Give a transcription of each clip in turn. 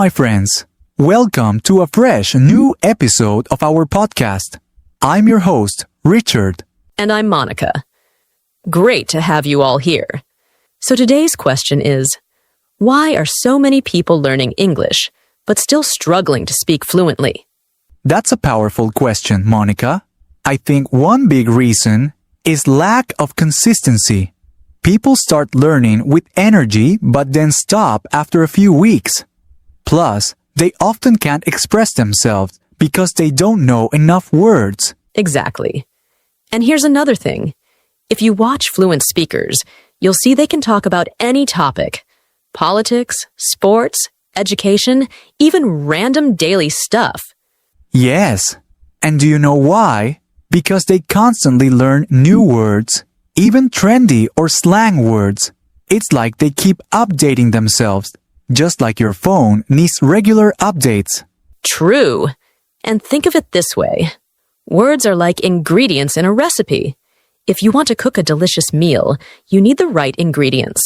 my friends. Welcome to a fresh new episode of our podcast. I'm your host, Richard. And I'm Monica. Great to have you all here. So today's question is, why are so many people learning English, but still struggling to speak fluently? That's a powerful question, Monica. I think one big reason is lack of consistency. People start learning with energy but then stop after a few weeks. Plus, they often can't express themselves because they don't know enough words. Exactly. And here's another thing. If you watch fluent speakers, you'll see they can talk about any topic. Politics, sports, education, even random daily stuff. Yes. And do you know why? Because they constantly learn new words, even trendy or slang words. It's like they keep updating themselves, just like your phone needs regular updates. True. And think of it this way. Words are like ingredients in a recipe. If you want to cook a delicious meal, you need the right ingredients.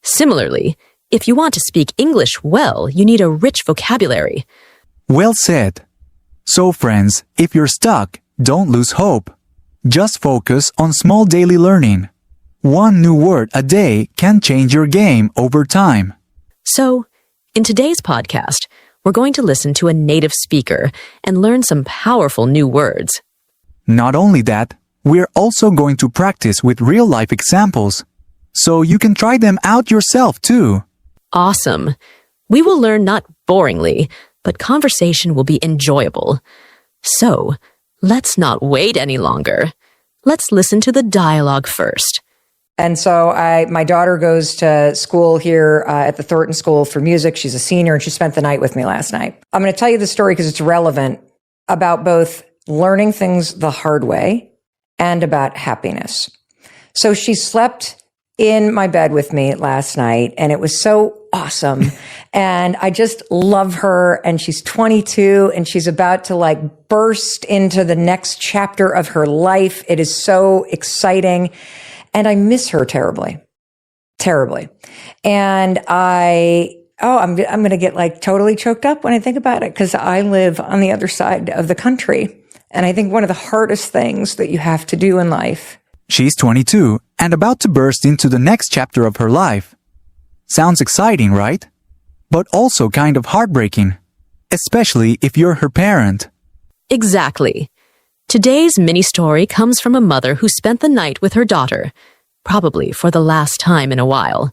Similarly, if you want to speak English well, you need a rich vocabulary. Well said. So friends, if you're stuck, don't lose hope. Just focus on small daily learning. One new word a day can change your game over time. So, in today's podcast, we're going to listen to a native speaker and learn some powerful new words. Not only that, we're also going to practice with real-life examples, so you can try them out yourself too. Awesome. We will learn not boringly, but conversation will be enjoyable. So, let's not wait any longer. Let's listen to the dialogue first. And so my daughter goes to school here at the Thornton School for Music. She's a senior, and she spent the night with me last night. I'm going to tell you the story because it's relevant about both learning things the hard way and about happiness. So she slept in my bed with me last night, and it was so awesome. And I just love her, and she's 22, and she's about to burst into the next chapter of her life. It is so exciting. And I miss her terribly, terribly. And I'm going to get totally choked up when I think about it, because I live on the other side of the country. And I think one of the hardest things that you have to do in life. She's 22 and about to burst into the next chapter of her life. Sounds exciting, right? But also kind of heartbreaking, especially if you're her parent. Exactly. Today's mini-story comes from a mother who spent the night with her daughter, probably for the last time in a while.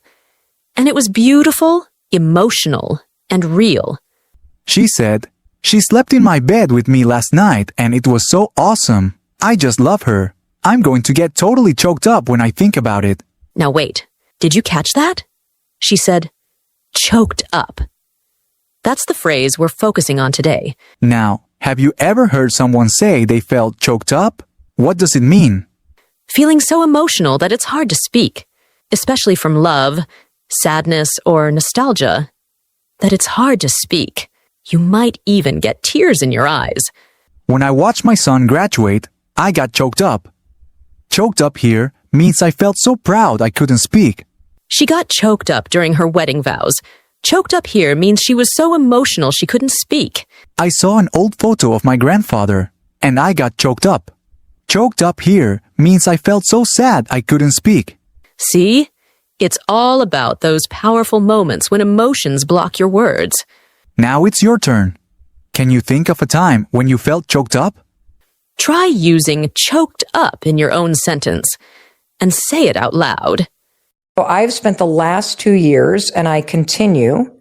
And it was beautiful, emotional, and real. She said, "She slept in my bed with me last night and it was so awesome. I just love her. I'm going to get totally choked up when I think about it." Now wait, did you catch that? She said, choked up. That's the phrase we're focusing on today. Now, have you ever heard someone say they felt choked up? What does it mean? Feeling so emotional that it's hard to speak, especially from love, sadness, or nostalgia, that it's hard to speak. You might even get tears in your eyes. When I watched my son graduate, I got choked up. Choked up here means I felt so proud I couldn't speak. She got choked up during her wedding vows. Choked up here means she was so emotional she couldn't speak. I saw an old photo of my grandfather, and I got choked up. Choked up here means I felt so sad I couldn't speak. See? It's all about those powerful moments when emotions block your words. Now it's your turn. Can you think of a time when you felt choked up? Try using choked up in your own sentence and say it out loud. So I've spent the last 2 years, and I continue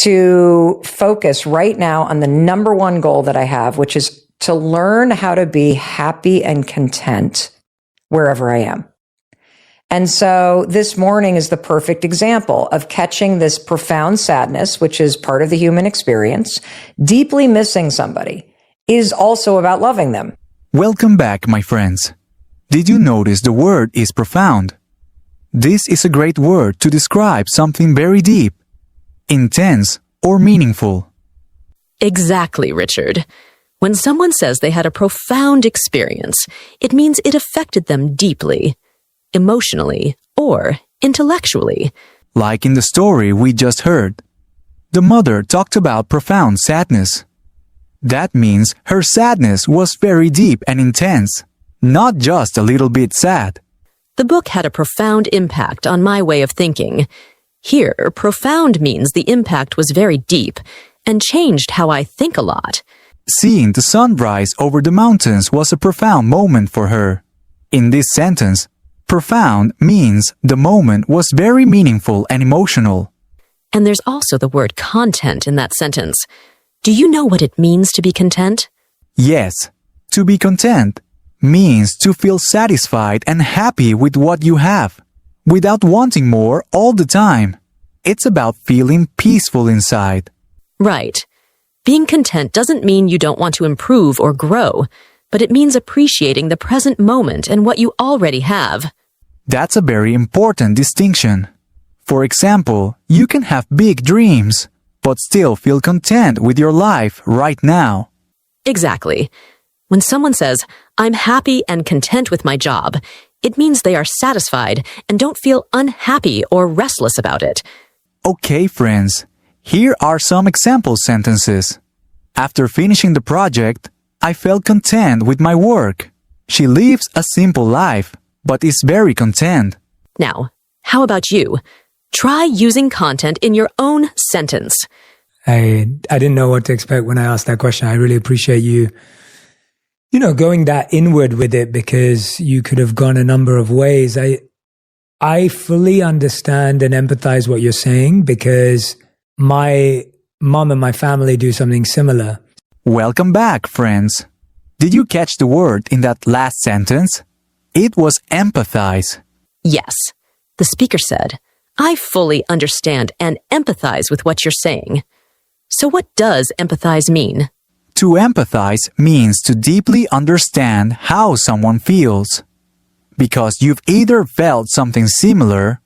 to focus right now on the number one goal that I have, which is to learn how to be happy and content wherever I am. And so this morning is the perfect example of catching this profound sadness, which is part of the human experience. Deeply missing somebody is also about loving them. Welcome back, my friends. Did you notice the word is profound? This is a great word to describe something very deep, intense, or meaningful. Exactly, Richard. When someone says they had a profound experience, it means it affected them deeply, emotionally, or intellectually. Like in the story we just heard. The mother talked about profound sadness. That means her sadness was very deep and intense, not just a little bit sad. The book had a profound impact on my way of thinking. Here, profound means the impact was very deep and changed how I think a lot. Seeing the sunrise over the mountains was a profound moment for her. In this sentence, profound means the moment was very meaningful and emotional. And there's also the word content in that sentence. Do you know what it means to be content? Yes, to be content means to feel satisfied and happy with what you have, without wanting more all the time. It's about feeling peaceful inside. Right. Being content doesn't mean you don't want to improve or grow, but it means appreciating the present moment and what you already have. That's a very important distinction. For example, you can have big dreams, but still feel content with your life right now. Exactly. When someone says, "I'm happy and content with my job," it means they are satisfied and don't feel unhappy or restless about it. Okay, friends, here are some example sentences. After finishing the project, I felt content with my work. She lives a simple life, but is very content. Now, how about you? Try using content in your own sentence. I didn't know what to expect when I asked that question. I really appreciate you going that inward with it, because you could have gone a number of ways. I fully understand and empathize what you're saying, because my mom and my family do something similar. Welcome back, friends. Did you catch the word in that last sentence? It was empathize. Yes. The speaker said, "I fully understand and empathize with what you're saying." So what does empathize mean? To empathize means to deeply understand how someone feels. Because you've either felt something similar,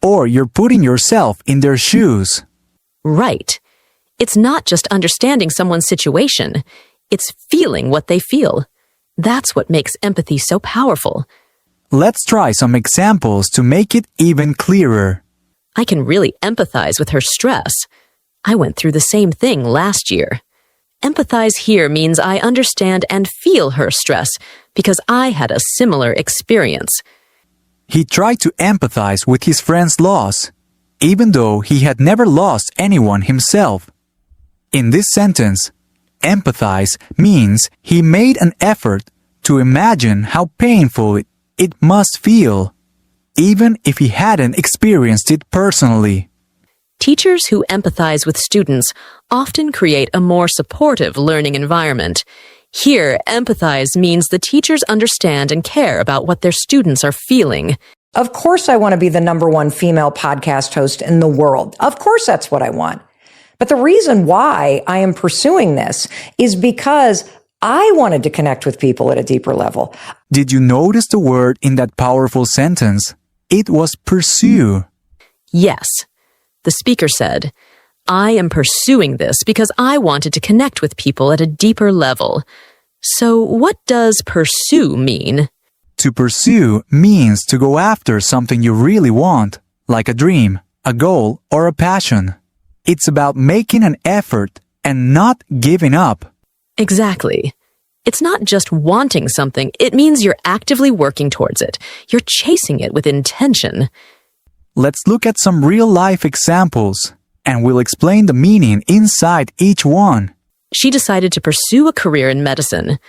or you're putting yourself in their shoes. Right. It's not just understanding someone's situation. It's feeling what they feel. That's what makes empathy so powerful. Let's try some examples to make it even clearer. I can really empathize with her stress. I went through the same thing last year. Empathize here means I understand and feel her stress because I had a similar experience. He tried to empathize with his friend's loss, even though he had never lost anyone himself. In this sentence, empathize means he made an effort to imagine how painful it must feel, even if he hadn't experienced it personally. Teachers who empathize with students often create a more supportive learning environment. Here, empathize means the teachers understand and care about what their students are feeling. Of course, I want to be the #1 female podcast host in the world. Of course, that's what I want. But the reason why I am pursuing this is because I wanted to connect with people at a deeper level. Did you notice the word in that powerful sentence? It was pursue. Yes. The speaker said, "I am pursuing this because I wanted to connect with people at a deeper level." So what does pursue mean? To pursue means to go after something you really want, like a dream, a goal, or a passion. It's about making an effort and not giving up. Exactly. It's not just wanting something, it means you're actively working towards it. You're chasing it with intention. Let's look at some real-life examples, and we'll explain the meaning inside each one. She decided to pursue a career in medicine.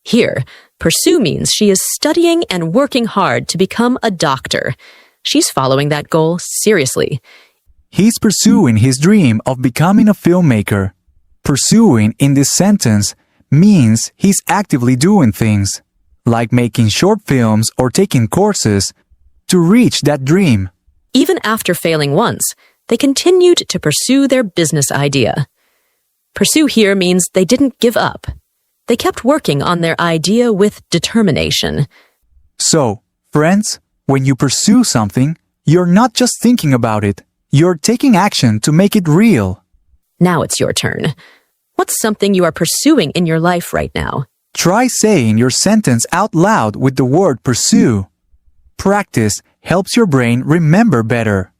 Here, pursue means she is studying and working hard to become a doctor. She's following that goal seriously. He's pursuing his dream of becoming a filmmaker. Pursuing in this sentence means he's actively doing things, like making short films or taking courses, to reach that dream. Even after failing once, they continued to pursue their business idea. Pursue here means they didn't give up. They kept working on their idea with determination. So, friends, when you pursue something, you're not just thinking about it. You're taking action to make it real. Now it's your turn. What's something you are pursuing in your life right now? Try saying your sentence out loud with the word pursue. Practice helps your brain remember better.